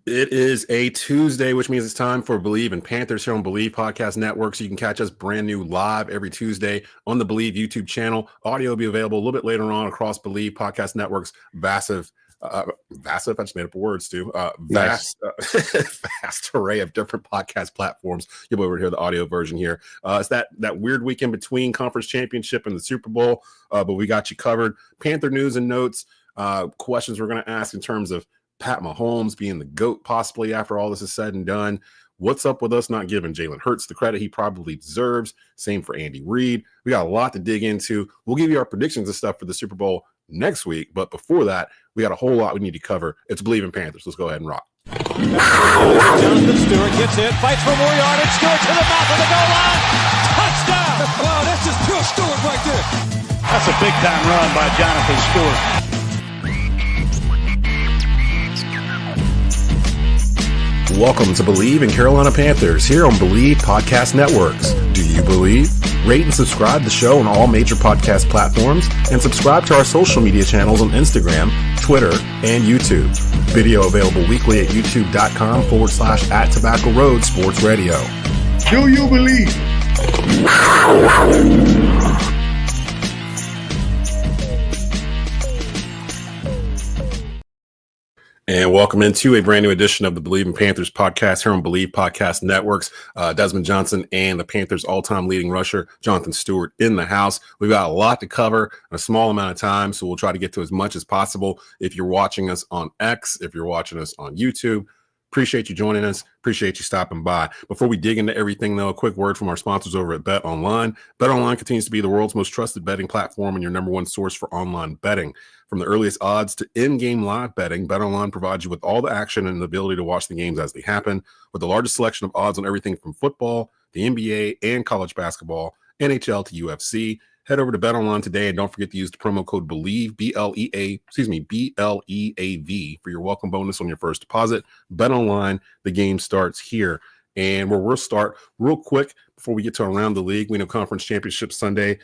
It is a Tuesday, which means it's time for Believe and Panthers here on Believe Podcast Network. So you can catch us brand new live every Tuesday on the Believe YouTube channel. Audio will be available a little bit later on across Believe Podcast Network's vast, I just made up a word, Stu. Nice. Vast array of different podcast platforms. You'll be able to hear the audio version here. It's that weird week in between conference championship and the Super Bowl, but we got you covered. Panther news and notes, questions we're going to ask in terms of Pat Mahomes being the GOAT possibly after all this is said and done. What's up with us not giving Jalen Hurts the credit he probably deserves? Same for Andy Reid. We got a lot to dig into. We'll give you our predictions and stuff for the Super Bowl next week. But before that, we got a whole lot we need to cover. It's Believe in Panthers. Let's go ahead and rock. Jonathan Stewart gets in, fights for more yardage. Stewart to the mouth of the goal line. Touchdown! Wow, that's just pure Stewart right there. That's a big-time run by Jonathan Stewart. Welcome to Believe in Carolina Panthers here on Believe Podcast Networks. Do you believe? Rate and subscribe the show on all major podcast platforms and subscribe to our social media channels on Instagram, Twitter, and YouTube. Video available weekly at youtube.com/@Tobacco Road Sports Radio. Do you believe? And welcome into a brand new edition of the Believe in Panthers podcast here on Believe Podcast Networks. Desmond Johnson and the Panthers' all-time leading rusher, Jonathan Stewart, in the house. We've got a lot to cover in a small amount of time, so we'll try to get to as much as possible. If you're watching us on X, if you're watching us on YouTube, appreciate you joining us. Appreciate you stopping by. Before we dig into everything, though, a quick word from our sponsors over at Bet Online. Bet Online continues to be the world's most trusted betting platform and your number one source for online betting. From the earliest odds to in-game live betting, Bet Online provides you with all the action and the ability to watch the games as they happen. With the largest selection of odds on everything from football, the NBA, and college basketball, NHL to UFC. Head over to Bet Online today and don't forget to use the promo code BELIEVE, BLEAV for your welcome bonus on your first deposit. Bet Online, the game starts here. And where we'll start real quick before we get to around the league. We know Conference Championship Sunday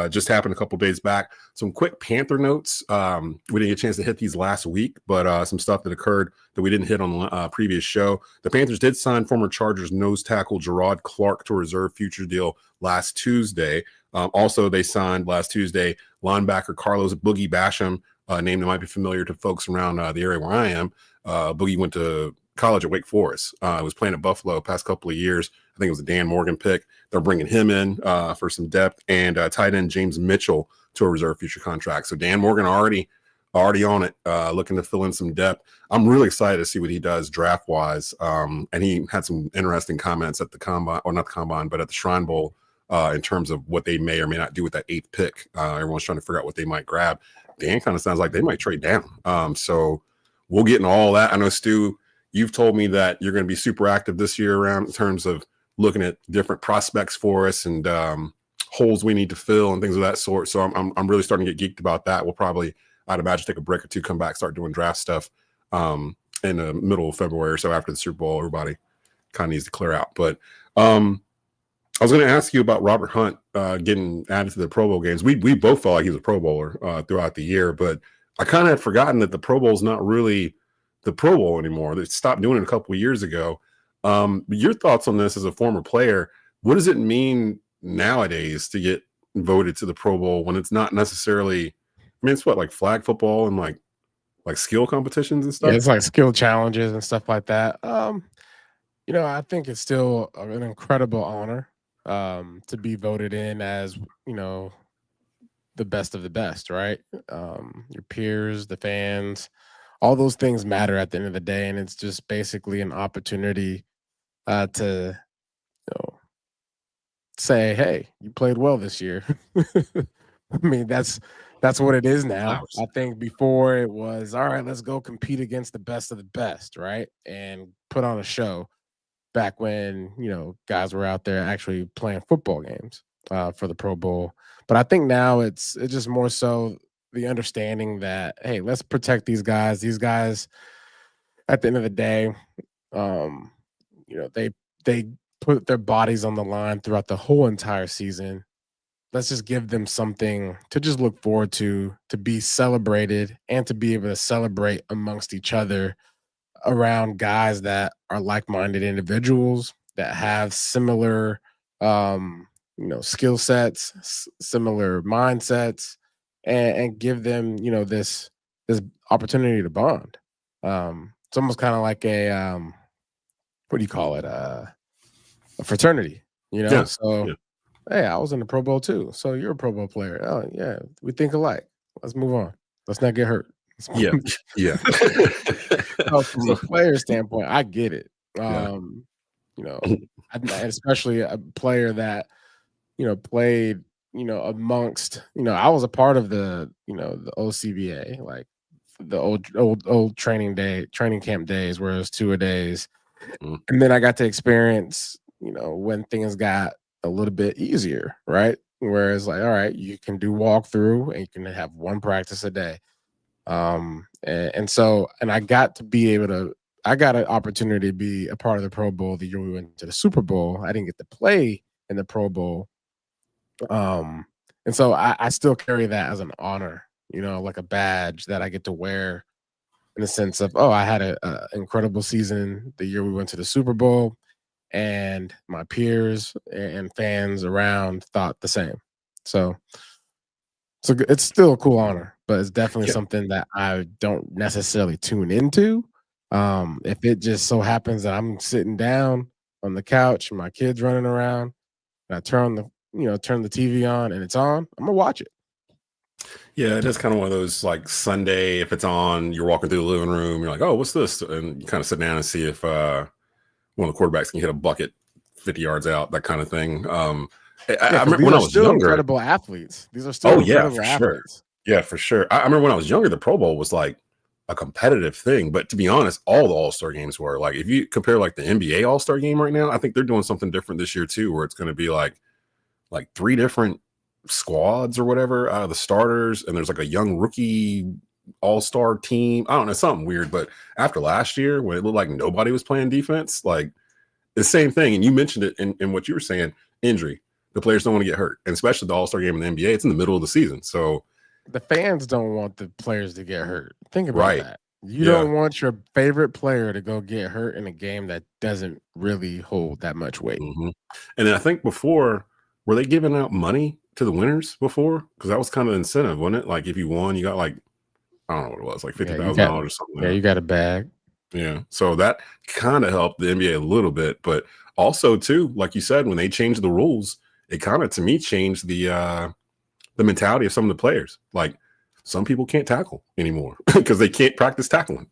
just happened a couple days back. Some quick Panther notes. We didn't get a chance to hit these last week, but some stuff that occurred that we didn't hit on the previous show. The Panthers did sign former Chargers nose tackle Gerard Clark to a reserve future deal last Tuesday. Also, they signed last Tuesday linebacker Carlos Boogie Basham, a name that might be familiar to folks around the area where I am. Boogie went to college at Wake Forest. Was playing at Buffalo past couple of years. I think it was a Dan Morgan pick. They're bringing him in for some depth, and tight end James Mitchell to a reserve future contract. So Dan Morgan already on it, looking to fill in some depth. I'm really excited to see what he does draft wise. And he had some interesting comments at the combine, or not the combine, but at the Shrine Bowl in terms of what they may or may not do with that 8th pick. Everyone's trying to figure out what they might grab. Dan kind of sounds like they might trade down. So we'll get into all that. I know, Stu, you've told me that you're going to be super active this year around in terms of looking at different prospects for us and holes we need to fill and things of that sort. So I'm really starting to get geeked about that. We'll probably, I'd imagine, take a break or two, come back, start doing draft stuff in the middle of February or so after the Super Bowl. Everybody kind of needs to clear out. But I was going to ask you about Robert Hunt getting added to the Pro Bowl games. We both felt like he was a Pro Bowler throughout the year, but I kind of had forgotten that the Pro Bowl is not really the Pro Bowl anymore. They stopped doing it a couple of years ago. Your thoughts on this as a former player? What does it mean nowadays to get voted to the Pro Bowl when it's not necessarily? I mean, it's what, like flag football and like skill competitions and stuff. Yeah, it's like skill challenges and stuff like that. I think it's still an incredible honor to be voted in as the best of the best, right? Your peers, the fans, all those things matter at the end of the day, and it's just basically an opportunity to say, hey, you played well this year. I mean, that's what it is now. I think before it was, all right, let's go compete against the best of the best, right? And put on a show back when, guys were out there actually playing football games for the Pro Bowl. But I think now it's just more so the understanding that, hey, let's protect these guys. These guys, at the end of the day, they put their bodies on the line throughout the whole entire season. Let's just give them something to just look forward to be celebrated, and to be able to celebrate amongst each other around guys that are like-minded individuals that have similar, skill sets, similar mindsets, and give them, this opportunity to bond. It's almost kind of like a what do you call it? A fraternity, Yeah. So, Yeah. hey, I was in the Pro Bowl too. So you're a Pro Bowl player. Oh yeah, we think alike. Let's move on. Let's not get hurt. Yeah. Yeah. So from a player standpoint, I get it. Yeah. And especially a player that played amongst I was a part of the the OCBA, like the old training camp days where it was 2-a-days. And then I got to experience when things got a little bit easier, right? Whereas like, all right, you can do walkthrough and you can have one practice a day. And so I got an opportunity to be a part of the Pro Bowl the year we went to the Super Bowl. I didn't get to play in the Pro Bowl. And so I still carry that as an honor, like a badge that I get to wear in the sense of, oh, I had an incredible season the year we went to the Super Bowl, and my peers and fans around thought the same. So it's still a cool honor, but it's definitely something that I don't necessarily tune into. If it just so happens that I'm sitting down on the couch and my kids running around, and I turn the TV on and it's on, I'm gonna watch it. Yeah, it is kind of one of those like Sunday, if it's on, you're walking through the living room, you're like, oh, what's this? And you kind of sit down and see if one of the quarterbacks can hit a bucket 50 yards out, that kind of thing. I remember when I was younger. Incredible athletes. These are still incredible athletes. Sure. Yeah, for sure. I remember when I was younger, the Pro Bowl was like a competitive thing. But to be honest, all the All-Star games were. Like, if you compare like the NBA All-Star game right now, I think they're doing something different this year too, where it's going to be like 3 different squads or whatever out of the starters, and there's like a young rookie all-star team. I don't know, something weird. But after last year, when it looked like nobody was playing defense, like the same thing. And you mentioned it in what you were saying, injury. The players don't want to get hurt, and especially the All-Star game in the NBA. It's in the middle of the season, so the fans don't want the players to get hurt. Think about that. You don't want your favorite player to go get hurt in a game that doesn't really hold that much weight. Mm-hmm. And then I think before, were they giving out money to the winners before? Because that was kind of the incentive, wasn't it? Like if you won, you got like, I don't know what it was, like $50,000 or something. Yeah, you got a bag. Yeah. So that kind of helped the NBA a little bit. But also too, like you said, when they changed the rules, it kind of, to me, changed the mentality of some of the players. Like some people can't tackle anymore because they can't practice tackling.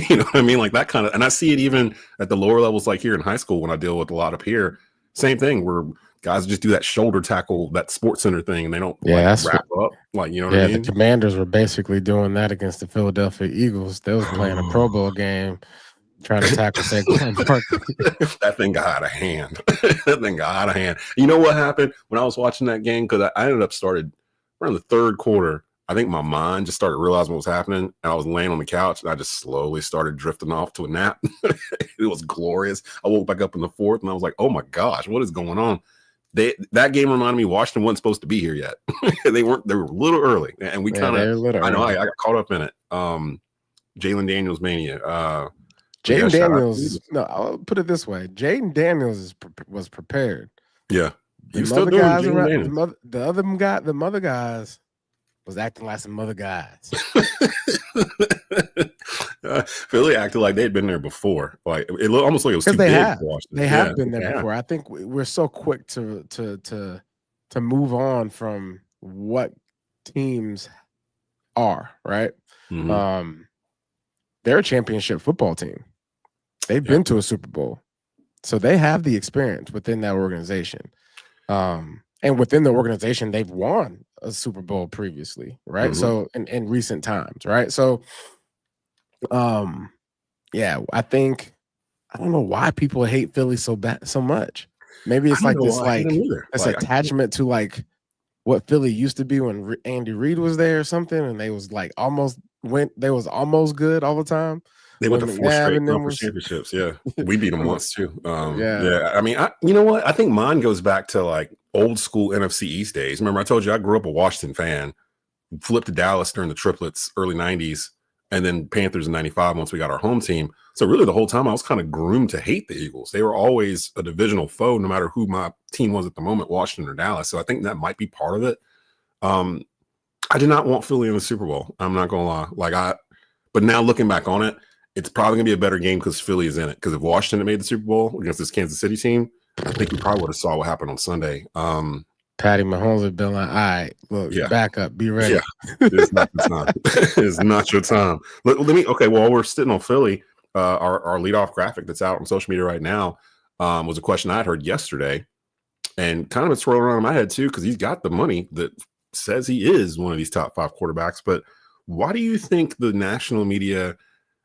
You know what I mean? Like that kind of, and I see it even at the lower levels, like here in high school when I deal with a lot of peer, same thing where guys just do that shoulder tackle, that Sports Center thing, and they don't wrap up. Like, you know what I mean? The Commanders were basically doing that against the Philadelphia Eagles. They was playing a Pro Bowl game, trying to tackle Saquon Barkley. That thing got out of hand. That thing got out of hand. You know what happened when I was watching that game? Because I ended up started around the third quarter. I think my mind just started realizing what was happening, and I was laying on the couch, and I just slowly started drifting off to a nap. It was glorious. I woke back up in the fourth, and I was like, "Oh my gosh, what is going on?" That game reminded me Washington wasn't supposed to be here yet. They were a little early, and we kind of I got caught up in it. Jalen Daniels mania. Jaden Daniels. No, I'll put it this way: Jaden Daniels was prepared. Yeah, the other guys around, the other guys was acting like some other guys. Philly acted like they'd been there before. Like it looked almost like it was too they big have. for Washington. They have been there before. I think we're so quick to move on from what teams are, right? Mm-hmm. They're a championship football team. They've been to a Super Bowl, so they have the experience within that organization. And within the organization, they've won a Super Bowl previously, right? Mm-hmm. So in recent times, right? So, I think I don't know why people hate Philly so much. Maybe it's like this, this attachment to like what Philly used to be when Andy Reid was there or something, and they was like almost good all the time. They went to 4 straight conference championships. Yeah, we beat them once too. Yeah. I mean, you know what? I think mine goes back to like old school NFC East days. Remember, I told you I grew up a Washington fan. Flipped to Dallas during the triplets, early '90s. and then Panthers in 95 once we got our home team. So really the whole time I was kind of groomed to hate the Eagles. They were always a divisional foe, no matter who my team was at the moment, Washington or Dallas. So I think that might be part of it. I did not want Philly in the Super Bowl. I'm not going to lie. But now looking back on it, it's probably going to be a better game because Philly is in it. Because if Washington had made the Super Bowl against this Kansas City team, I think we probably would have saw what happened on Sunday. Patty Mahomes would have been like, all right, look, back up, be ready. Yeah, it's not your time. It's not your time. While we're sitting on Philly, our leadoff graphic that's out on social media right now was a question I had heard yesterday, and kind of it's rolling around in my head too, because he's got the money that says he is one of these top 5 quarterbacks. But why do you think the national media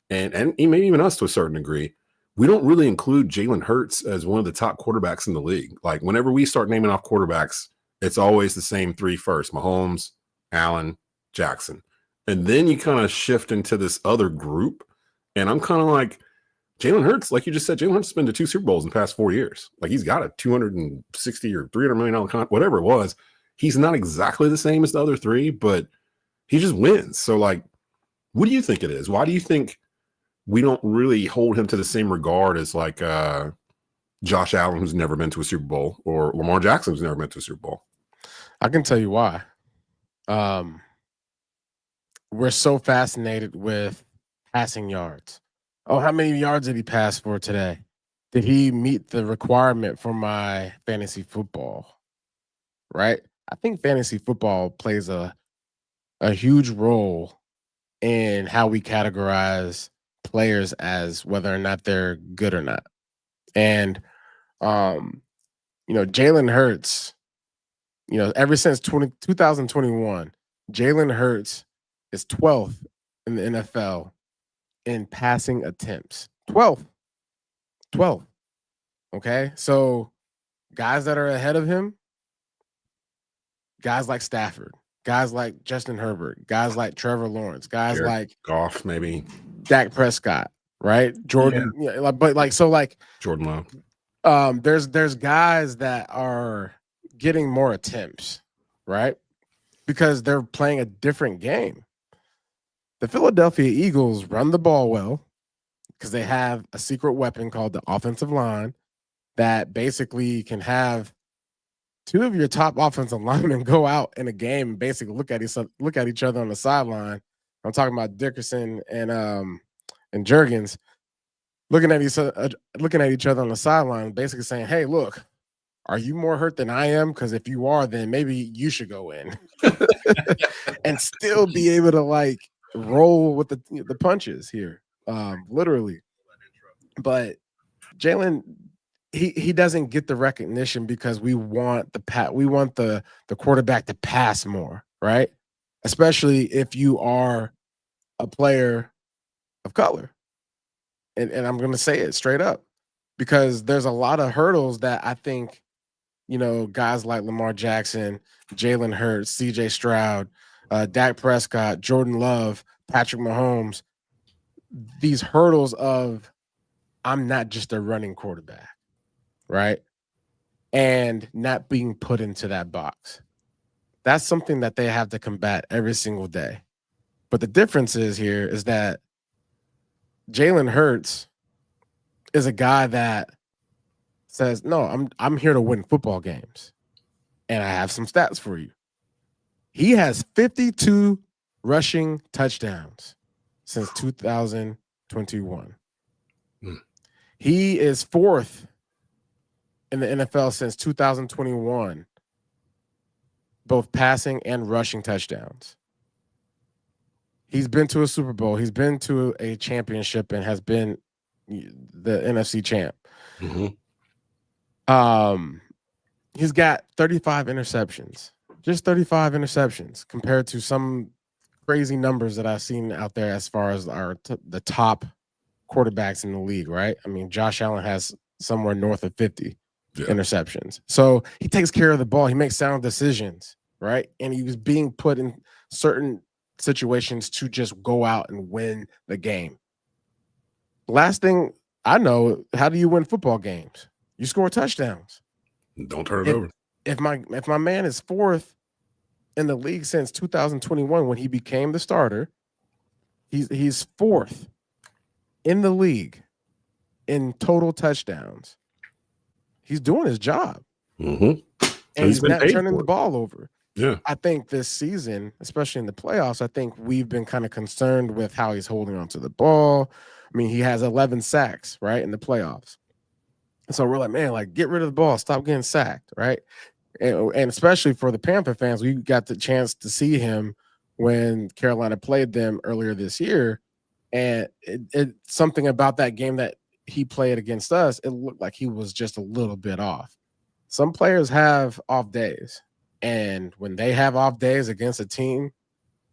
and maybe even us to a certain degree, we don't really include Jalen Hurts as one of the top quarterbacks in the league? Like whenever we start naming off quarterbacks, it's always the same 3 first: Mahomes, Allen, Jackson. And then you kind of shift into this other group. And I'm kind of like, Jalen Hurts, like you just said, Jalen Hurts has been to 2 Super Bowls in the past 4 years. Like he's got a $260 or $300 million contract, whatever it was. He's not exactly the same as the other 3, but he just wins. So like, what do you think it is? Why do you think we don't really hold him to the same regard as like Josh Allen, who's never been to a Super Bowl, or Lamar Jackson, who's never been to a Super Bowl? I can tell you why. We're so fascinated with passing yards. Oh, how many yards did he pass for today? Did he meet the requirement for my fantasy football? Right? I think fantasy football plays a huge role in how we categorize players as whether or not they're good or not. And Jalen Hurts, ever since 2021, Jalen Hurts is 12th in the NFL in passing attempts. 12th. Okay? So guys that are ahead of him, guys like Stafford, guys like Justin Herbert, guys like Trevor Lawrence, guys Jared like Goff, maybe Dak Prescott, right? Jordan, Jordan Love. There's guys that are getting more attempts, right? Because they're playing a different game. The Philadelphia Eagles run the ball well because they have a secret weapon called the offensive line that basically can have 2 of your top offensive linemen go out in a game and basically look at each other on the sideline. I'm talking about Dickerson and Juergens looking at each other on the sideline, basically saying, "Hey, look, are you more hurt than I am? Because if you are, then maybe you should go in," and still be able to like roll with the punches here, literally. But Jalen, he doesn't get the recognition because we want the quarterback to pass more, right? Especially if you are a player of color. And I'm going to say it straight up because there's a lot of hurdles that I think, guys like Lamar Jackson, Jalen Hurts, CJ Stroud, Dak Prescott, Jordan Love, Patrick Mahomes, these hurdles of I'm not just a running quarterback, right? And not being put into that box. That's something that they have to combat every single day. But the difference is that Jalen Hurts is a guy that says, "No, I'm here to win football games." And I have some stats for you. He has 52 rushing touchdowns since 2021. He is 4th in the NFL since 2021, both passing and rushing touchdowns. He's been to a Super Bowl. He's been to a championship and has been the NFC champ. Mm-hmm. He's got 35 interceptions, just 35 interceptions compared to some crazy numbers that I've seen out there as far as the top quarterbacks in the league, right? I mean, Josh Allen has somewhere north of 50 interceptions. So he takes care of the ball. He makes sound decisions, right? And he was being put in certain situations to just go out and win the game. Last thing I know, how do you win football games? You score touchdowns. Don't turn it over. If my man is 4th in the league since 2021 when he became the starter, He's fourth in the league in total touchdowns. He's doing his job. Mm-hmm. And he's not turning the it. ball over. Yeah. I think this season, especially in the playoffs, I think we've been kind of concerned with how he's holding on to the ball. I mean, he has 11 sacks, right, in the playoffs. And so we're like, man, like, get rid of the ball. Stop getting sacked, right? And especially for the Panther fans, we got the chance to see him when Carolina played them earlier this year. And it something about that game that he played against us, it looked like he was just a little bit off. Some players have off days. And when they have off days against a team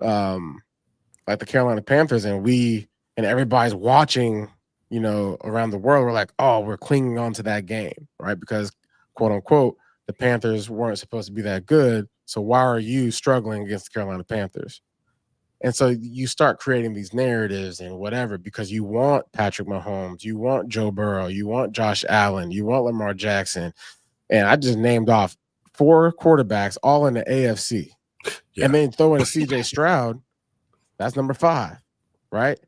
like the Carolina Panthers, and everybody's watching, around the world, we're like, oh, we're clinging on to that game, right? Because, quote unquote, the Panthers weren't supposed to be that good. So why are you struggling against the Carolina Panthers? And so you start creating these narratives and whatever because you want Patrick Mahomes, you want Joe Burrow, you want Josh Allen, you want Lamar Jackson. And I just named off 4 quarterbacks all in the AFC. Yeah. And then throw in a CJ Stroud, that's number 5, right?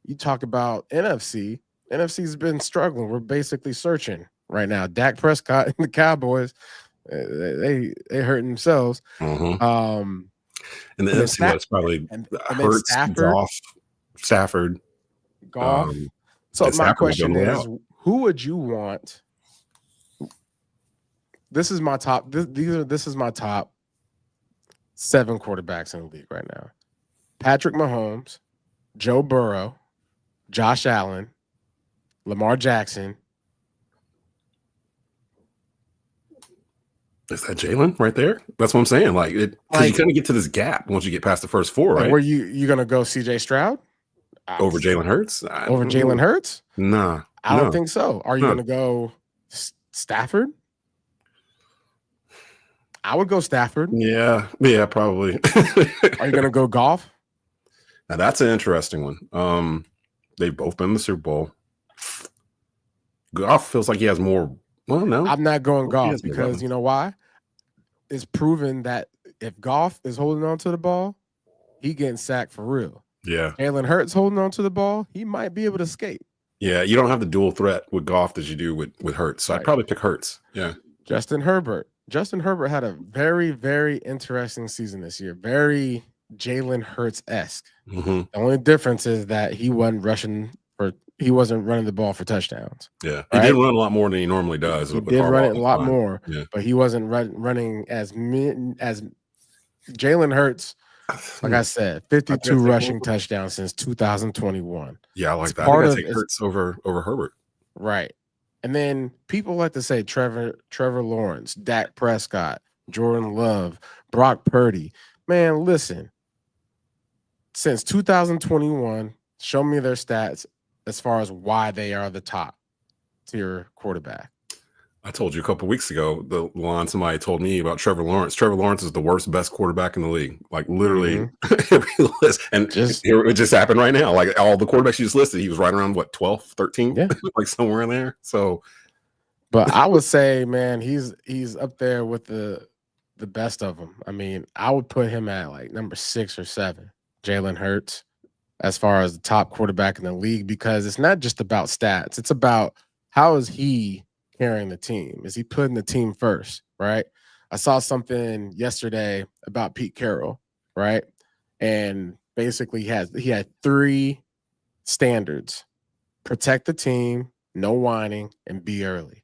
You talk about NFC. NFC's been struggling. We're basically searching right now. Dak Prescott and the Cowboys, they hurting themselves. Mm-hmm. And the NFC was probably Hurts, Stafford, Goff. So my question is, who would you want? This is my top. This is my top 7 quarterbacks in the league right now: Patrick Mahomes, Joe Burrow, Josh Allen, Lamar Jackson. Is that Jalen right there? That's what I'm saying. Like, because you kind of get to this gap once you get past the first 4, right? Were you gonna go CJ Stroud over Jalen Hurts? Over Jalen Hurts? Nah, I don't think so. Are you gonna go Stafford? I would go Stafford. Yeah, probably. Are you gonna go Goff? Now that's an interesting one. They've both been in the Super Bowl. Goff feels like he has more. Well, no, I'm not going Goff because you know why? It's proven that if Goff is holding on to the ball, he getting sacked for real. Yeah. Jalen Hurts holding on to the ball, he might be able to escape. Yeah, you don't have the dual threat with Goff that you do with Hurts. So I'd probably pick Hurts. Yeah. Justin Herbert had a very, very interesting season this year. Very Jalen Hurts-esque. Mm-hmm. The only difference is that he wasn't running the ball for touchdowns. Yeah, he did run a lot more than he normally does. He did run it a lot more, but he wasn't running as Jalen Hurts. Like I said, 52 rushing touchdowns since 2021. Yeah, I like that. I think I take Hurts over Herbert. Right. And then people like to say Trevor Lawrence, Dak Prescott, Jordan Love, Brock Purdy. Man, listen. Since 2021, show me their stats as far as why they are the top tier quarterback. I told you a couple of weeks ago, the line somebody told me about Trevor Lawrence. Trevor Lawrence is the best quarterback in the league. Like literally every list. And it just happened right now. Like all the quarterbacks you just listed, he was right around 12, 13, like somewhere in there. So, but I would say, man, he's up there with the best of them. I mean, I would put him at like number 6 or 7, Jalen Hurts, as far as the top quarterback in the league, because it's not just about stats. It's about how is he carrying the team? Is he putting the team first, right? I saw something yesterday about Pete Carroll, right? And basically he had 3 standards: protect the team, no whining, and be early.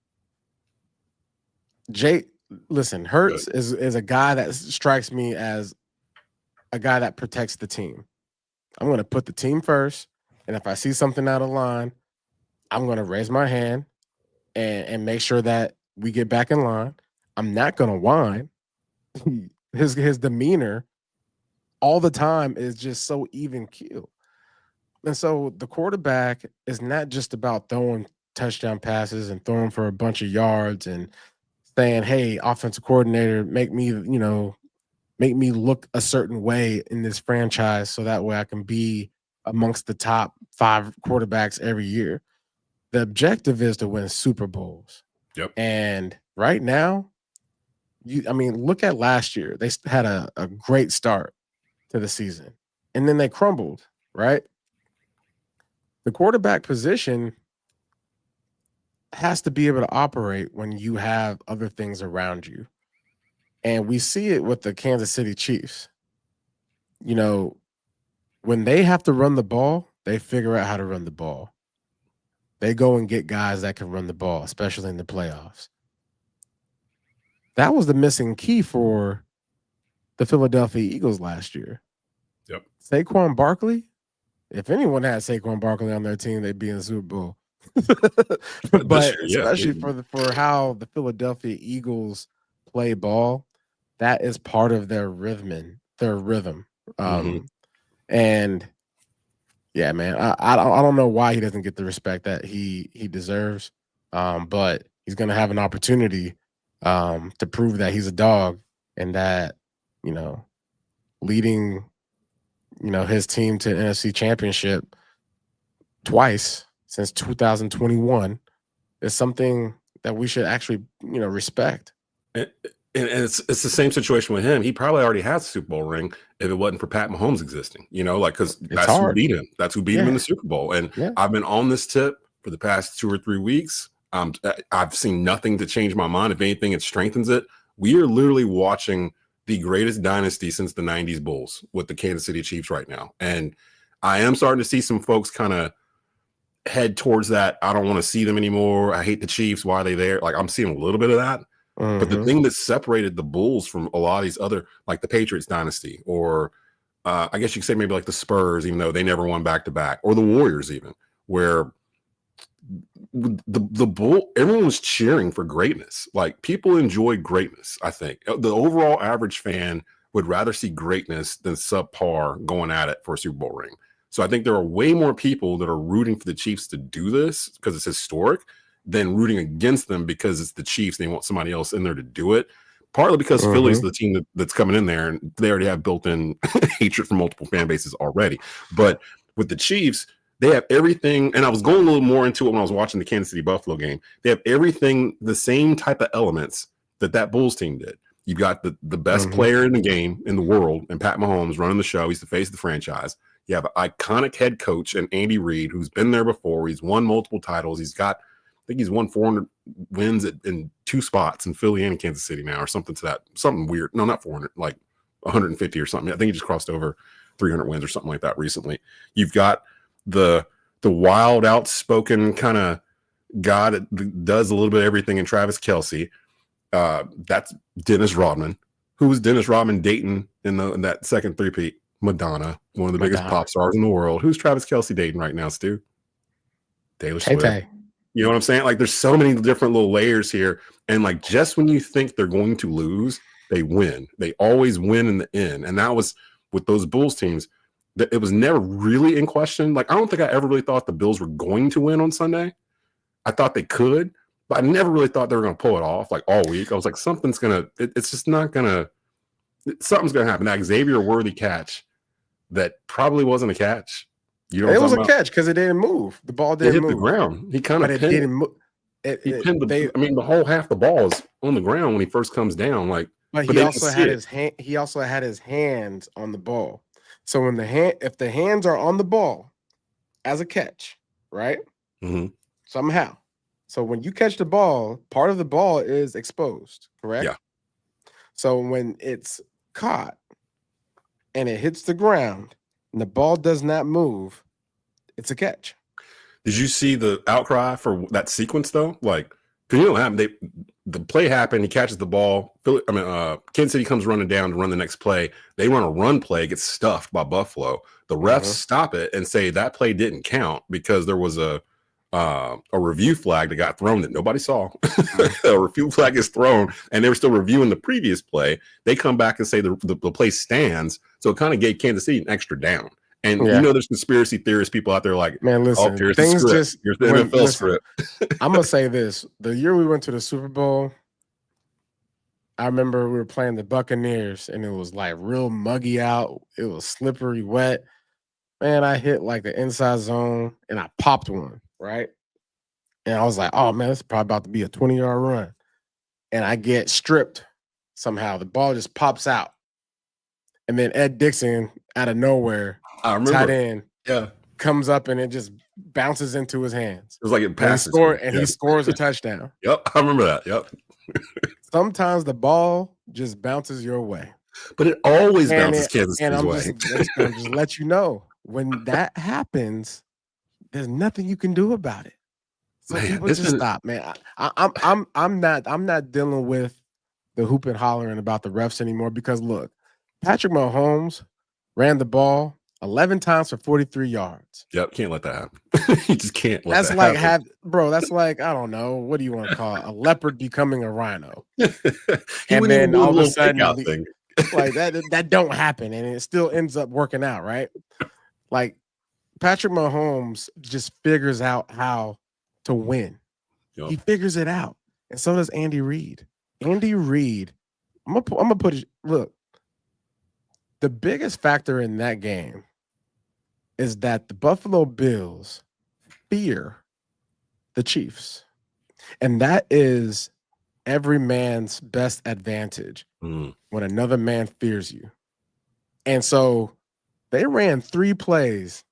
Listen, Hurts is a guy that strikes me as a guy that protects the team. I'm going to put the team first, and if I see something out of line, I'm going to raise my hand and make sure that we get back in line. I'm not going to whine. His demeanor all the time is just so even keel. And so the quarterback is not just about throwing touchdown passes and throwing for a bunch of yards and saying, hey, offensive coordinator, make me look a certain way in this franchise so that way I can be amongst the top 5 quarterbacks every year. The objective is to win Super Bowls. Yep. And right now, look at last year. They had a great start to the season, and then they crumbled, right? The quarterback position has to be able to operate when you have other things around you. And we see it with the Kansas City Chiefs. You know, when they have to run the ball, they figure out how to run the ball. They go and get guys that can run the ball, especially in the playoffs. That was the missing key for the Philadelphia Eagles last year. Yep. Saquon Barkley, if anyone had Saquon Barkley on their team, they'd be in the Super Bowl. But especially for how the Philadelphia Eagles play ball, that is part of their rhythm. And yeah, man, I don't know why he doesn't get the respect that he deserves. But he's gonna have an opportunity to prove that he's a dog and that, you know, leading, you know, his team to NFC Championship twice since 2021 is something that we should actually, you know, respect. And it's the same situation with him. He probably already has a Super Bowl ring if it wasn't for Pat Mahomes existing, you know, like, because that's who beat him. That's who beat him in the Super Bowl. And I've been on this tip for the past 2 or 3 weeks. I've seen nothing to change my mind. If anything, it strengthens it. We are literally watching the greatest dynasty since the 90s Bulls with the Kansas City Chiefs right now. And I am starting to see some folks kind of head towards that. I don't want to see them anymore. I hate the Chiefs. Why are they there? Like, I'm seeing a little bit of that. But the thing that separated the Bulls from a lot of these other, like the Patriots dynasty, or I guess you could say maybe like the Spurs, even though they never won back-to-back, or the Warriors even, where the Bull, everyone was cheering for greatness. Like, people enjoy greatness, I think. The overall average fan would rather see greatness than subpar going at it for a Super Bowl ring. So I think there are way more people that are rooting for the Chiefs to do this because it's historic than rooting against them because it's the Chiefs and they want somebody else in there to do it. Partly because Philly's the team that's coming in there and they already have built-in hatred from multiple fan bases already. But with the Chiefs, they have everything, and I was going a little more into it when I was watching the Kansas City Buffalo game. They have everything, the same type of elements that Bulls team did. You've got the best player in the game, in the world, and Pat Mahomes running the show. He's the face of the franchise. You have an iconic head coach and Andy Reid, who's been there before. He's won multiple titles. I think he's won 400 wins in 2 spots in Philly and in Kansas City now, or something to that. Something weird. No, not 400, like 150 or something. I think he just crossed over 300 wins or something like that recently. You've got the wild, outspoken kind of guy that does a little bit of everything in Travis Kelce. That's Dennis Rodman. Who was Dennis Rodman dating in that second three-peat? Madonna, one of the biggest pop stars in the world. Who's Travis Kelce dating right now, Stu? Taylor Swift. You know what I'm saying? Like, there's so many different little layers here. And like, just when you think they're going to lose, they win. They always win in the end. And that was with those Bulls teams. It was never really in question. Like, I don't think I ever really thought the Bills were going to win on Sunday. I thought they could, but I never really thought they were going to pull it off like all week. I was like, something's going to, it's just not going to, something's going to happen. That Xavier Worthy catch that probably wasn't a catch. You know, it was a catch because it didn't move. The ball didn't move. The ground. He kind of pinned. It didn't move. He pinned the whole half the ball is on the ground when he first comes down. Like, but he also had his hand. He also had his hands on the ball. So when if the hands are on the ball as a catch, right? Somehow. So when you catch the ball, part of the ball is exposed, correct? Yeah. So when it's caught and it hits the ground and the ball does not move, it's a catch. Did you see the outcry for that sequence though? Like, because you know what happened? The play happened. He catches the ball. Kansas City comes running down to run the next play. They run a run play, gets stuffed by Buffalo. The refs stop it and say that play didn't count because there was a review flag that got thrown that nobody saw. A review flag is thrown, and they were still reviewing the previous play. They come back and say the play stands, so it kind of gave Kansas City an extra down. And you know, there's conspiracy theorist people out there like, man, listen, here's things the script. just Here's the NFL script. I'm gonna say this: the year we went to the Super Bowl, I remember we were playing the Buccaneers, and it was like real muggy out. It was slippery, wet. Man, I hit like the inside zone, and I popped one. Right. And I was like, oh man, it's probably about to be a 20-yard run. And I get stripped somehow. The ball just pops out. And then Ed Dixon out of nowhere, I remember. tight end, comes up and it just bounces into his hands. It was like it And passes. he scores a touchdown. Yep, I remember that. Yep. Sometimes the ball just bounces your way. But it always bounces Kansas And City's way. I'm just let you know, when that happens, there's nothing you can do about it. So Man, people just stop, man. I'm not dealing with the hoop and hollering about the refs anymore, because look, Patrick Mahomes ran the ball 11 times for 43 yards. Yep, can't let that happen. You just can't let That's that like happen. that's like, I don't know, what do you want to call it? A leopard becoming a rhino. And then all of a sudden, thing. like that don't happen, and it still ends up working out, right? Like Patrick Mahomes just figures out how to win. Yep. He figures it out, and so does Andy Reid. Andy Reid, I'm gonna put it. Look, the biggest factor in that game is that the Buffalo Bills fear the Chiefs, and that is every man's best advantage when another man fears you. And so they ran 3 plays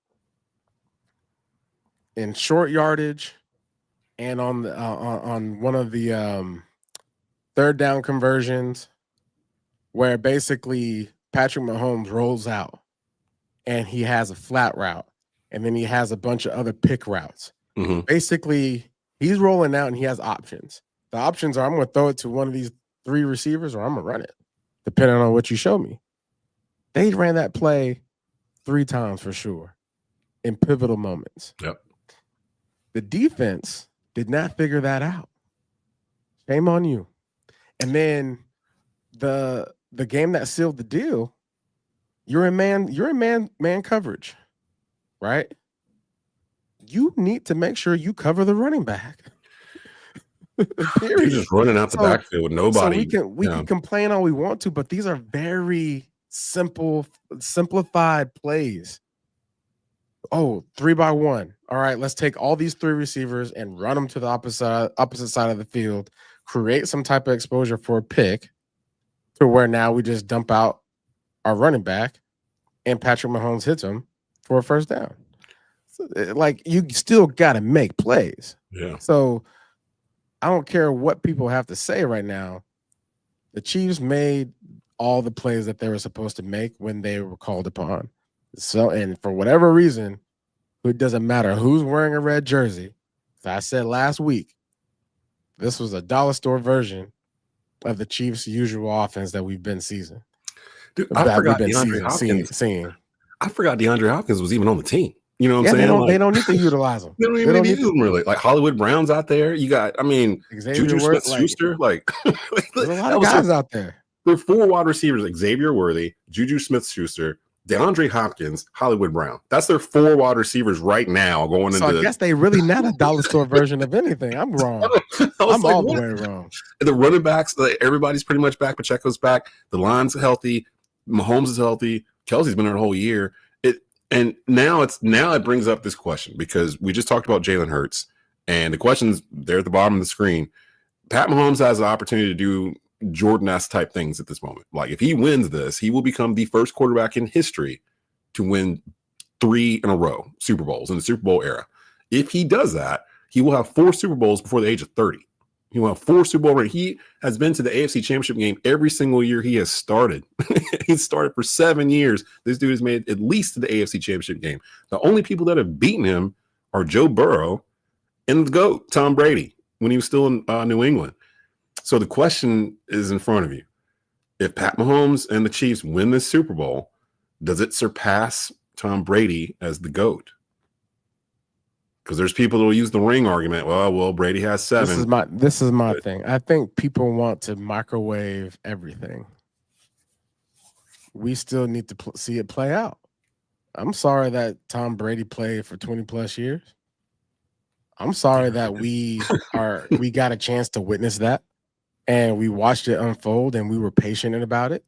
in short yardage and on the on one of the third down conversions, where basically Patrick Mahomes rolls out and he has a flat route, and then he has a bunch of other pick routes. Basically, he's rolling out and he has options. The options are, I'm going to throw it to one of these 3 receivers, or I'm going to run it, depending on what you show me. They ran that play 3 times for sure in pivotal moments. Yep. The defense did not figure that out. Shame on you. And then the game that sealed the deal, you're in man coverage, right? You need to make sure you cover the running back. He's just running out the backfield with nobody. So we can complain all we want to, but these are very simplified plays. Oh, 3-by-1. All right, let's take all these 3 receivers and run them to the opposite side of the field, create some type of exposure for a pick, to where now we just dump out our running back and Patrick Mahomes hits him for a first down. So, like, you still got to make plays. Yeah. So I don't care what people have to say right now. The Chiefs made all the plays that they were supposed to make when they were called upon. So, and for whatever reason, it doesn't matter who's wearing a red jersey. As I said last week, this was a dollar store version of the Chiefs' usual offense that we've been seeing. Dude, I forgot DeAndre Hopkins. I forgot DeAndre Hopkins was even on the team. You know what I'm saying? They don't need to utilize them. They don't even need to use them, really. Like Hollywood Brown's out there. You got, Juju Smith-Schuster. There's a lot of guys out there. There are 4 wide receivers: Xavier Worthy, Juju Smith-Schuster, DeAndre Hopkins, Hollywood Brown. That's their 4 wide receivers right now going into. I guess they really not a dollar store version of anything. I'm wrong. I'm all the way wrong. The running backs, everybody's pretty much back. Pacheco's back. The line's healthy. Mahomes is healthy. Kelsey's been there the whole year. And now it brings up this question, because we just talked about Jalen Hurts, and the question's there at the bottom of the screen. Pat Mahomes has the opportunity to do Jordan-esque type things at this moment. Like, if he wins this, he will become the first quarterback in history to win 3 in a row Super Bowls in the Super Bowl era. If he does that, he will have 4 Super Bowls before the age of 30. He will have 4 Super Bowl rings. He has been to the AFC Championship game every single year he has started. He's started for 7 years. This dude has made at least to the AFC Championship game. The only people that have beaten him are Joe Burrow and the GOAT, Tom Brady, when he was still in New England. So the question is in front of you. If Pat Mahomes and the Chiefs win this Super Bowl, does it surpass Tom Brady as the GOAT? Because there's people that will use the ring argument. Well, Brady has 7. This is my thing. I think people want to microwave everything. We still need to see it play out. I'm sorry that Tom Brady played for 20 plus years. I'm sorry that we got a chance to witness that, and we watched it unfold, and we were patient about it.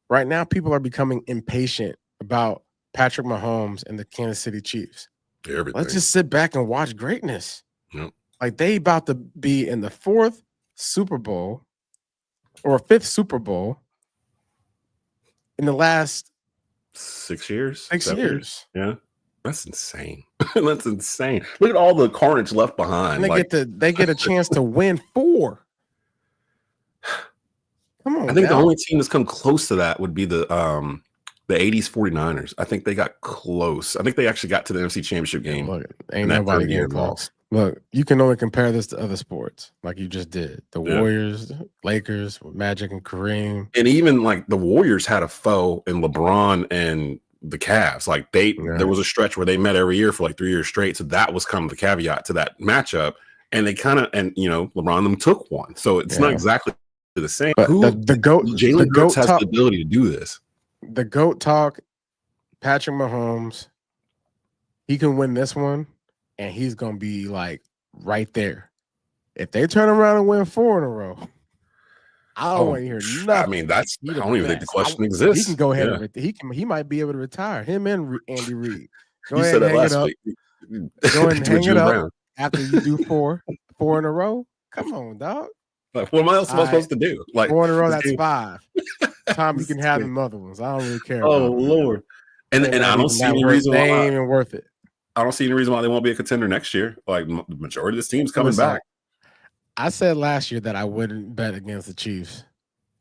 Right now, people are becoming impatient about Patrick Mahomes and the Kansas City Chiefs. Everything. Let's just sit back and watch greatness. Yep. Like, they about to be in the 4th Super Bowl or 5th Super Bowl in the last 6 years. 6 years. Yeah. That's insane. That's insane. Look at all the carnage left behind. And they get a chance to win 4. Come on. I think the only team that's come close to that would be the 80s 49ers. I think they got close. I think they actually got to the NFC Championship game. Look, ain't nobody getting close. Look, you can only compare this to other sports, like you just did. The Warriors, Lakers, Magic, and Kareem. And even like the Warriors had a foe in LeBron and the Cavs. Like there was a stretch where they met every year for like 3 years straight. So that was kind of the caveat to that matchup. And they LeBron them took one. So it's not exactly the same. But the GOAT, Jalen Hurts has the ability to do this. The GOAT talk, Patrick Mahomes, he can win this one. And he's going to be like right there. If they turn around and win 4 in a row, I don't want to hear nothing. I mean, I don't even think the question exists. He can go ahead and he might be able to retire. Him and Andy Reid. You said that last week. Go ahead and hang it up after you do 4 in a row. Come on, dog. Like, what am I supposed to do? Like 4 in a row, that's 5. Time you can have them other ones. I don't really care. Oh Lord. And I don't see any reason why. They ain't even worth it. I don't see any reason why they won't be a contender next year. Like the majority of this team's coming back. I said last year that I wouldn't bet against the Chiefs,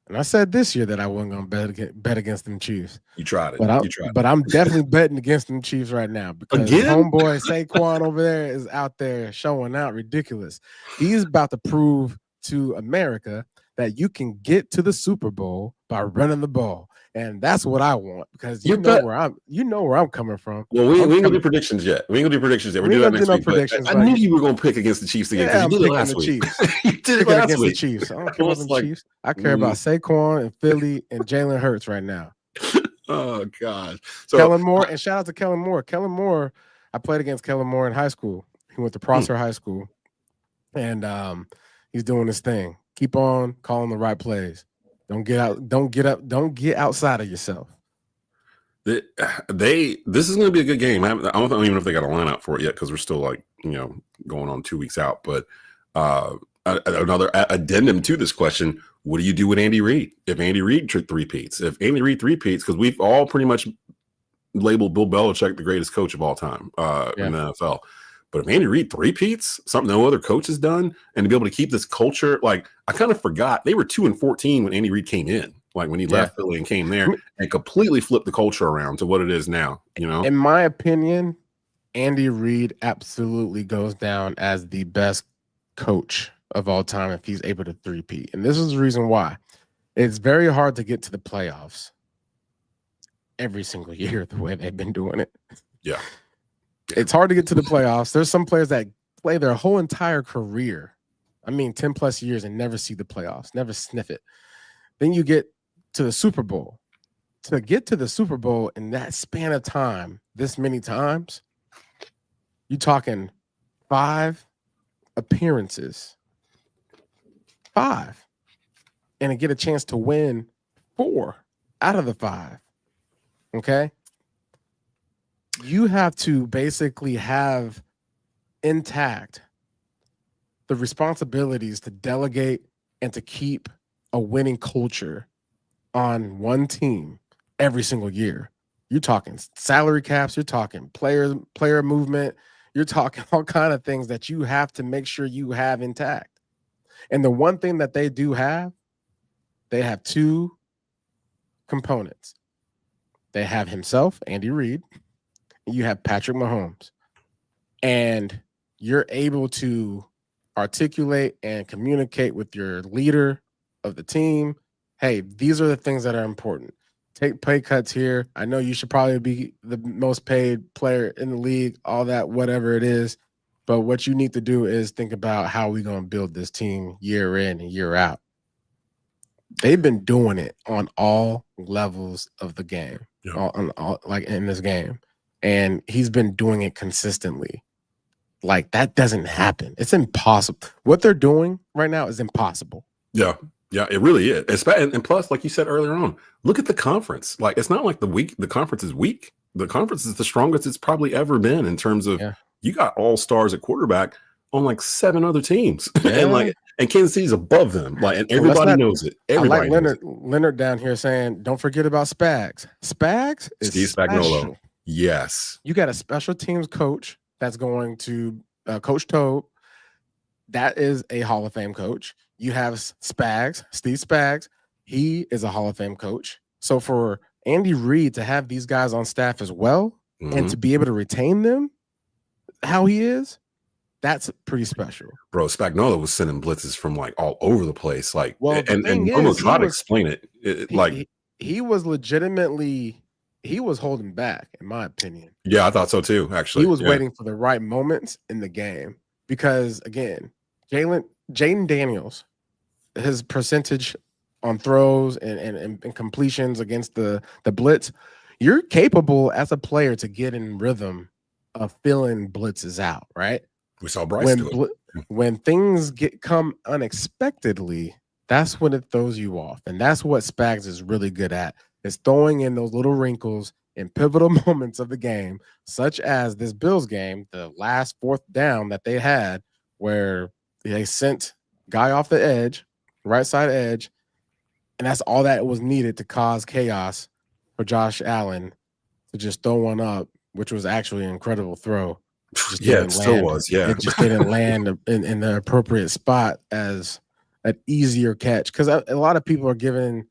and I said this year that I wasn't going to bet against them Chiefs. You tried it. But I'm definitely betting against them Chiefs right now because homeboy Saquon over there is out there showing out ridiculous. He's about to prove to America that you can get to the Super Bowl by running the ball. And that's what I want because you know where I'm coming from. Well, we ain't gonna do predictions yet. We're gonna do that next week. I knew you were gonna pick against the Chiefs again because you did it last week. You did it last week. The Chiefs. I don't care about the Chiefs. I care about Saquon and Philly and Jalen Hurts right now. Oh gosh. So Kellen Moore, and shout out to Kellen Moore. Kellen Moore, I played against Kellen Moore in high school. He went to Prosser High School, and he's doing his thing. Keep on calling the right plays. Don't get outside of yourself. This is going to be a good game. I don't even know if they got a lineup for it yet because we're still going on 2 weeks out. But another addendum to this question: what do you do with Andy Reid if Andy Reid three-peats? If Andy Reid three-peats, because we've all pretty much labeled Bill Belichick the greatest coach of all time in the NFL. But if Andy Reid three-peats, something no other coach has done, and to be able to keep this culture, like I kind of forgot they were 2-14 when Andy Reid came in, like when he left Philly and came there and completely flipped the culture around to what it is now. In my opinion, Andy Reid absolutely goes down as the best coach of all time if he's able to three-peat. And this is the reason why. It's very hard to get to the playoffs every single year the way they've been doing it. Yeah. It's hard to get to the playoffs. There's some players that play their whole entire career, 10 plus years, and never see the playoffs, never sniff it. Then you get to the Super Bowl. To get to the Super Bowl in that span of time, this many times, you're talking 5 appearances. 5. And to get a chance to win 4 out of the 5. Okay? You have to basically have intact the responsibilities to delegate and to keep a winning culture on one team every single year. You're talking salary caps, you're talking player movement, you're talking all kind of things that you have to make sure you have intact. And the one thing that they do have, they have 2 components. They have himself, Andy Reid, you have Patrick Mahomes, and you're able to articulate and communicate with your leader of the team. Hey, these are the things that are important. Take pay cuts here. I know you should probably be the most paid player in the league, all that, whatever it is. But what you need to do is think about how we're going to build this team year in and year out. They've been doing it on all levels of the game, like in this game. And he's been doing it consistently. Like, that doesn't happen. It's impossible. What they're doing right now is impossible. Yeah, it really is. And plus, like you said earlier on, look at the conference. Like, it's not like the conference is weak. The conference is the strongest it's probably ever been in terms of you got all stars at quarterback on like 7 other teams. Yeah. and Kansas City's above them. Like, and everybody knows it. Everybody I like Leonard down here saying, don't forget about Spags. Spags is Steve Spagnuolo. Yes. You got a special teams coach that's going to Coach Tobe. That is a Hall of Fame coach. You have Steve Spags. He is a Hall of Fame coach. So for Andy Reid to have these guys on staff as well and to be able to retain them how he is, that's pretty special. Bro, Spagnuolo was sending blitzes from like all over the place. Like, well, and Romo tried to explain it. He was legitimately, he was holding back, in my opinion. Yeah, I thought so too, actually. He was waiting for the right moments in the game because, again, Jaden Daniels, his percentage on throws and completions against the blitz, you're capable as a player to get in rhythm of filling blitzes out, right? We saw Bryce do it. When things come unexpectedly, that's when it throws you off. And that's what Spags is really good at, is throwing in those little wrinkles in pivotal moments of the game, such as this Bills game, the last fourth down that they had, where they sent guy off the edge, right side edge, and that's all that was needed to cause chaos for Josh Allen to just throw one up, which was actually an incredible throw. It still was. Yeah, it just didn't land in the appropriate spot as an easier catch, because a lot of people are giving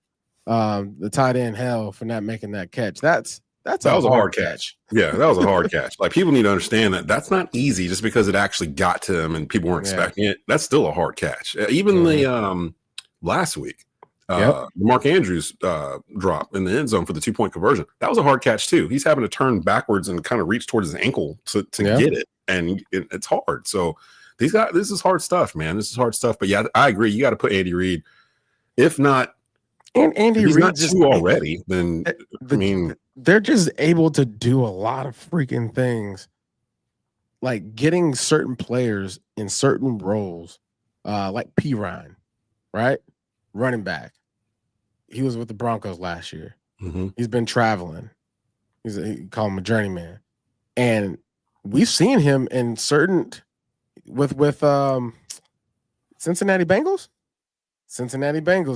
the tight end hell for not making that catch. That was a hard catch. Yeah, that was a hard catch. Like, people need to understand that that's not easy just because it actually got to him and people weren't expecting it. That's still a hard catch. Even the last week, Mark Andrews drop in the end zone for the 2-point conversion. That was a hard catch too. He's having to turn backwards and kind of reach towards his ankle to get it, and it's hard. So these guys, this is hard stuff, man. This is hard stuff. But yeah, I agree. You got to put Andy Reid. If not, and Andy Reid not just two already, then I mean, they're just able to do a lot of freaking things, like getting certain players in certain roles, like P. Ryan, right? Running back. He was with the Broncos last year. He's been traveling. You call him a journeyman. And we've seen him in certain with Cincinnati Bengals.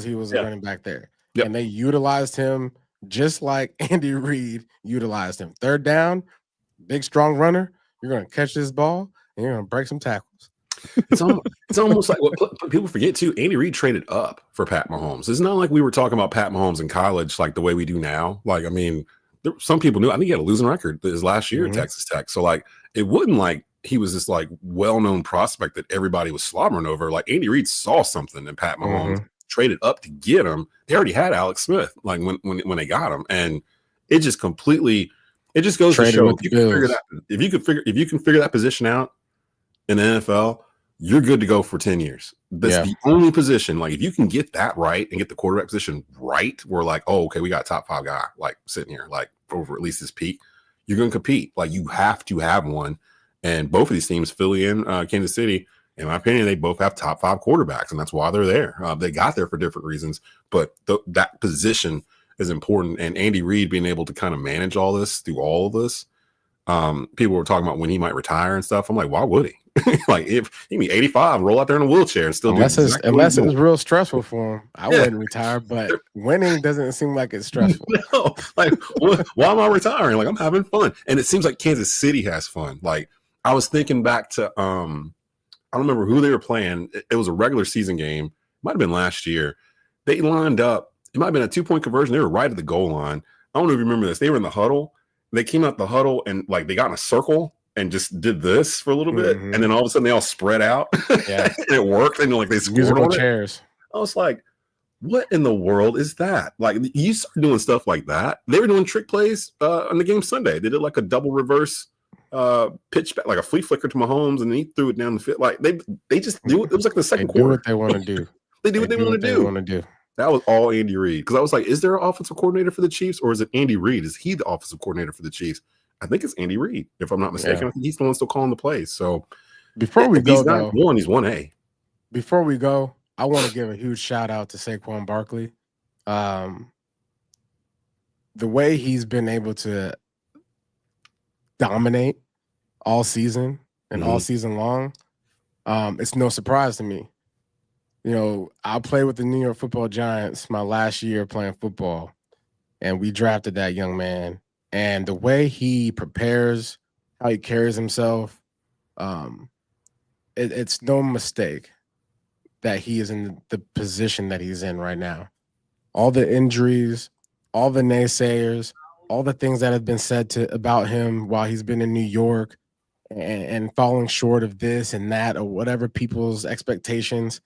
He was a running back there. Yep. And they utilized him just like Andy Reid utilized him. Third down, big, strong runner. You're going to catch this ball and you're going to break some tackles. It's almost like what people forget too. Andy Reid traded up for Pat Mahomes. It's not like we were talking about Pat Mahomes in college like the way we do now. Like, I mean, some people knew. I think he had a losing record his last year at Texas Tech. So like, it wasn't like he was this like well-known prospect that everybody was slobbering over. Like, Andy Reid saw something in Pat Mahomes, traded up to get him. They already had Alex Smith like when they got him, and it just completely. It just goes to show if you can figure that position out in the NFL, you're good to go for 10 years. That's the only position. Like, if you can get that right and get the quarterback position right, we're like, oh, okay, we got a top 5 guy like sitting here, like over at least his peak. You're going to compete. Like, you have to have one. And both of these teams, Philly and Kansas City, in my opinion, they both have top 5 quarterbacks, and that's why they're there. They got there for different reasons, but that position is important. And Andy Reid being able to kind of manage all this through all of this. People were talking about when he might retire and stuff. I'm like, why would he? Like, if he be 85, roll out there in a wheelchair and still unless it's real stressful for him, I wouldn't retire. But winning doesn't seem like it's stressful. No, like, why am I retiring? Like, I'm having fun, and it seems like Kansas City has fun. Like, I was thinking back to I don't remember who they were playing. It was a regular season game. Might have been last year. They lined up. It might have been a 2-point conversion. They were right at the goal line. I don't know if you remember this. They were in the huddle. They came out the huddle and like they got in a circle and just did this for a little bit, and then all of a sudden they all spread out. Yeah, and it worked. And like they scored musical on chairs. I was like, "What in the world is that?" Like, you start doing stuff like that. They were doing trick plays on the game Sunday. They did like a double reverse pitch back, like a flea flicker to Mahomes, and then he threw it down the field. Like they just do it. It was like the second quarter. Do what they want to do. They do what they want to do. That was all Andy Reid. Because I was like, is there an offensive coordinator for the Chiefs, or is it Andy Reid? Is he the offensive coordinator for the Chiefs? I think it's Andy Reid, if I'm not mistaken. I think he's the one still calling the plays. So before we go, he's not one, he's 1A. Before we go, I want to give a huge shout out to Saquon Barkley. The way he's been able to dominate all season and all season long, it's no surprise to me. You know, I played with the New York Football Giants my last year playing football, and we drafted that young man And the way he prepares, how he carries himself, it's no mistake that he is in the position that he's in right now. All the injuries, all the naysayers, all the things that have been said about him while he's been in New York and falling short of this and that or whatever people's expectations.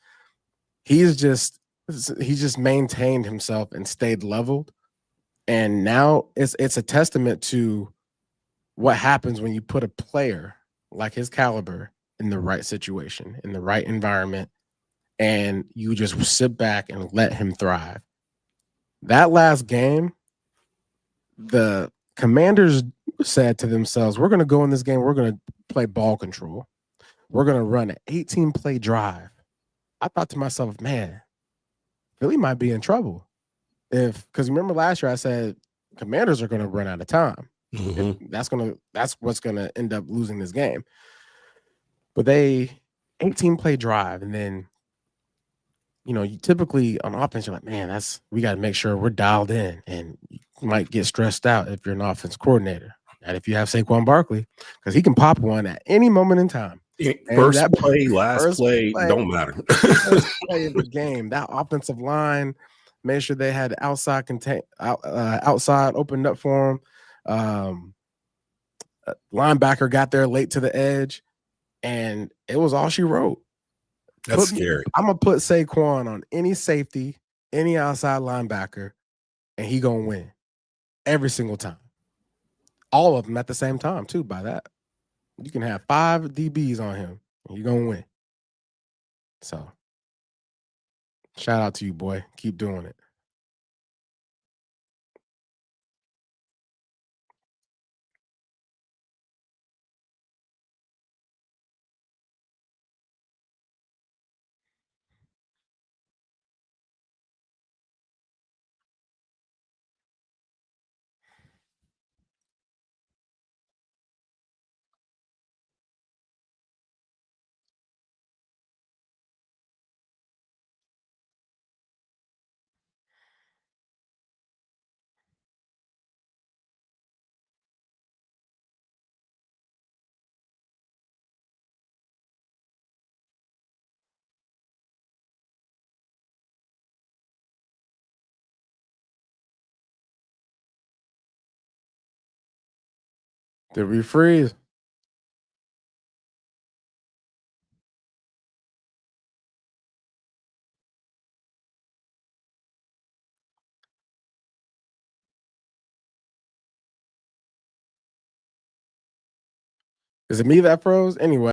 He's just maintained himself and stayed leveled. And now it's a testament to what happens when you put a player like his caliber in the right situation, in the right environment, and you just sit back and let him thrive. That last game, the Commanders said to themselves, we're going to go in this game, we're going to play ball control. We're going to run an 18-play drive. I thought to myself, man, Philly might be in trouble. Because remember last year I said Commanders are going to run out of time. Mm-hmm. That's what's going to end up losing this game. But they 18-play drive, and then you typically on offense you're like, man, we got to make sure we're dialed in, and you might get stressed out if you're an offense coordinator. And if you have Saquon Barkley, because he can pop one at any moment in time. First play, last play, don't matter. First play of the game, that offensive line made sure they had outside opened up for him. Linebacker got there late to the edge, and it was all she wrote. That's scary. I'm gonna put Saquon on any safety, any outside linebacker, and he gonna win every single time. All of them at the same time, too. By that, you can have 5 DBs on him, and you're gonna win. So, shout out to you, boy. Keep doing it. Did we freeze? Is it me that froze? Anyway.